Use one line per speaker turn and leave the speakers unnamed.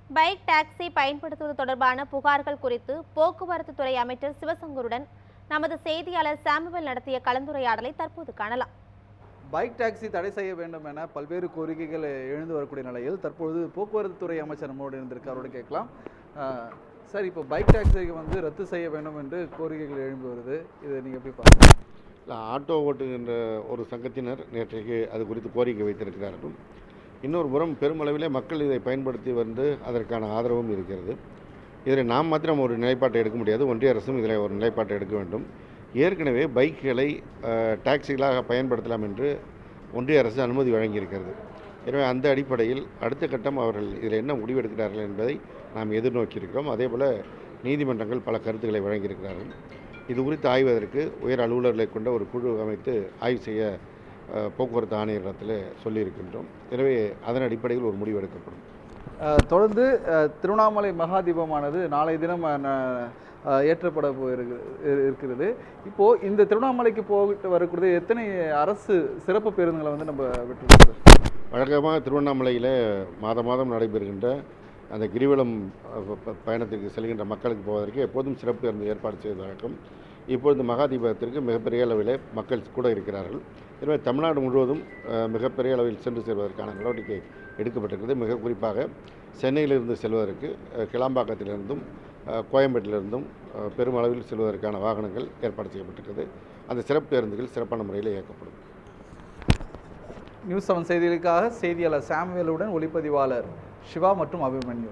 Bike taxi பயன்படுத்துவது தொடர்பான புகார்கள் குறித்து போக்குவரத்து துறை அமைச்சர் சிவசங்கருடன் நமது செய்தியாளர் சாமுவேல் நடத்திய கலந்துரையாடலை தற்போது காணலாம்.
பைக் டாக்ஸி தடை செய்ய வேண்டும் என பல்வேறு கோரிக்கைகள் எழுந்து வரக்கூடிய நிலையில் தற்போது போக்குவரத்து துறை அமைச்சர் நம்மோடு இருந்திருக்கு. அவரோட கேட்கலாம். சார், இப்போ பைக் டாக்ஸியை ரத்து செய்ய வேண்டும் என்று கோரிக்கைகள் எழும்பி வருது. இதை நீங்கள் எப்படி பார்க்குறீங்க?
ஆட்டோ ஓட்டுகின்ற ஒரு சங்கத்தினர் நேற்றைக்கு அது குறித்து கோரிக்கை வைத்திருக்கிறார்கள். இன்னொரு புறம் பெருமளவிலே மக்கள் இதை பயன்படுத்தி வந்து அதற்கான ஆதரவும் இருக்கிறது. இதில் நாம் மாத்திரம் ஒரு நிலைப்பாட்டை எடுக்க முடியாது, ஒன்றிய அரசும் இதில் ஒரு நிலைப்பாட்டை எடுக்க வேண்டும். ஏற்கனவே பைக்குகளை டாக்ஸிகளாக பயன்படுத்தலாம் என்று ஒன்றிய அரசு அனுமதி வழங்கியிருக்கிறது. எனவே அந்த அடிப்படையில் அடுத்த கட்டம் அவர்கள் இதில் என்ன முடிவெடுக்கிறார்கள் என்பதை நாம் எதிர்நோக்கியிருக்கிறோம். அதேபோல் நீதிமன்றங்கள் பல கருத்துக்களை வழங்கியிருக்கிறார்கள். இது குறித்து ஆய்வதற்கு உயர் அலுவலர்களை கொண்ட ஒரு குழு அமைத்து ஆய்வு செய்ய போக்குவரத்து ஆணையரிடத்தில் சொல்லியிருக்கின்றோம். எனவே அதன் அடிப்படையில் ஒரு முடிவு எடுக்கப்படும்.
தொடர்ந்து திருவண்ணாமலை மகாதீபமானது நாளை தினம் ஏற்றப்பட இருக்கிறது. இப்போது இந்த திருவண்ணாமலைக்கு போயிட்டு வரக்கூடிய எத்தனை அரசு சிறப்பு பேருந்துகளை நம்ம விட்டுருக்கோம்?
வழக்கமாக திருவண்ணாமலையில் மாதம் நடைபெறுகின்ற அந்த கிரிவலம் பயணத்திற்கு செல்கின்ற மக்களுக்கு போவதற்கு எப்போதும் சிறப்பு பேருந்து ஏற்பாடு செய்த வழக்கம். இப்பொழுது மகாதீபத்திற்கு மிகப்பெரிய அளவில் மக்கள் கூட இருக்கிறார்கள். எனவே தமிழ்நாடு முழுவதும் மிகப்பெரிய அளவில் சென்று செல்வதற்கான நடவடிக்கை எடுக்கப்பட்டிருக்கிறது. மிக குறிப்பாக சென்னையிலிருந்து செல்வதற்கு கிளாம்பாக்கத்திலிருந்தும் கோயம்பேட்டிலிருந்தும் பெருமளவில் செல்வதற்கான வாகனங்கள் ஏற்பாடு செய்யப்பட்டிருக்கிறது. அந்த சிறப்பு பேருந்துகள் சிறப்பான முறையில் இயக்கப்படும்.
நியூஸ் 7 செய்திகளுக்காக செய்தியாளர் சாமுவேலுடன் ஒளிப்பதிவாளர் சிவா மற்றும் அபிமன்யு.